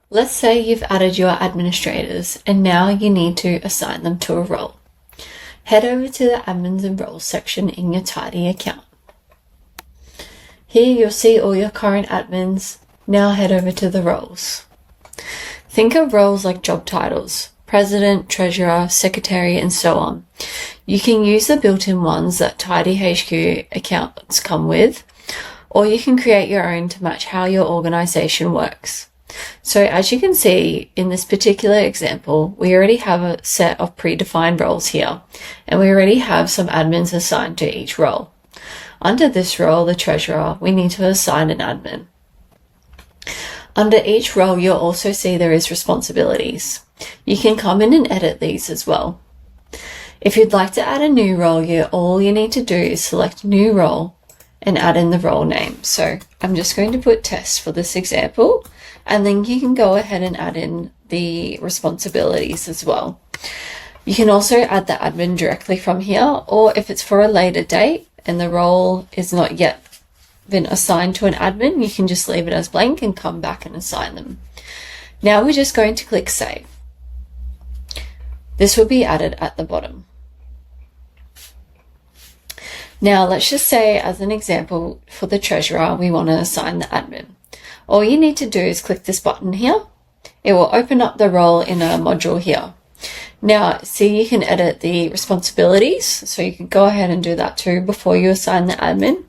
Let's say you've added your administrators and now you need to assign them to a role. Head over to the Admins and Roles section in your Tidy account. Here you'll see all your current admins. Now head over to the roles. Think of roles like job titles, president, treasurer, secretary, and so on. You can use the built-in ones that TidyHQ accounts come with, or you can create your own to match how your organization works. So as you can see in this particular example, we already have a set of predefined roles here, and we already have some admins assigned to each role. Under this role, the treasurer, we need to assign an admin. Under each role, you'll also see there is responsibilities. You can come in and edit these as well. If you'd like to add a new role, all you need to do is select new role and add in the role name. So I'm just going to put test for this example, and then you can go ahead and add in the responsibilities as well. You can also add the admin directly from here, or if it's for a later date and the role is not yet been assigned to an admin, you can just leave it as blank and come back and assign them. Now we're just going to click save. This will be added at the bottom. Now let's just say, as an example, for the treasurer, we want to assign the admin. All you need to do is click this button here. It will open up the role in a module here. Now, see, you can edit the responsibilities, so you can go ahead and do that too before you assign the admin,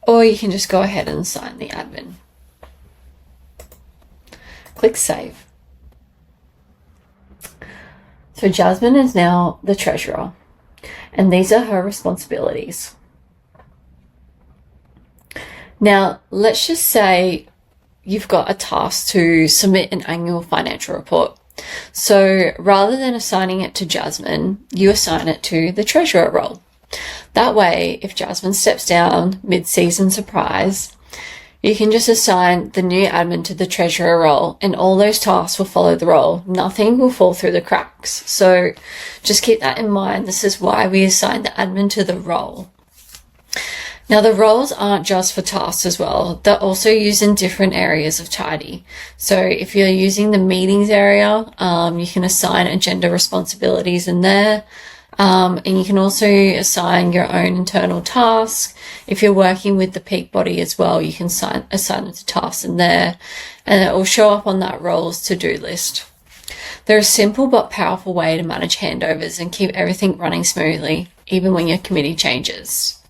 or you can just go ahead and assign the admin. Click save. So Jasmine is now the treasurer, and these are her responsibilities. Now, let's just say you've got a task to submit an annual financial report. So rather than assigning it to Jasmine, you assign it to the treasurer role. That way, if Jasmine steps down mid-season surprise, you can just assign the new admin to the treasurer role, and all those tasks will follow the role. Nothing will fall through the cracks. So just keep that in mind. This is why we assign the admin to the role. Now, the roles aren't just for tasks as well. They're also used in different areas of Tidy. So if you're using the meetings area, you can assign agenda responsibilities in there. And you can also assign your own internal tasks. If you're working with the peak body as well, you can assign it to tasks in there, and it will show up on that roles to-do list. They're a simple but powerful way to manage handovers and keep everything running smoothly, even when your committee changes.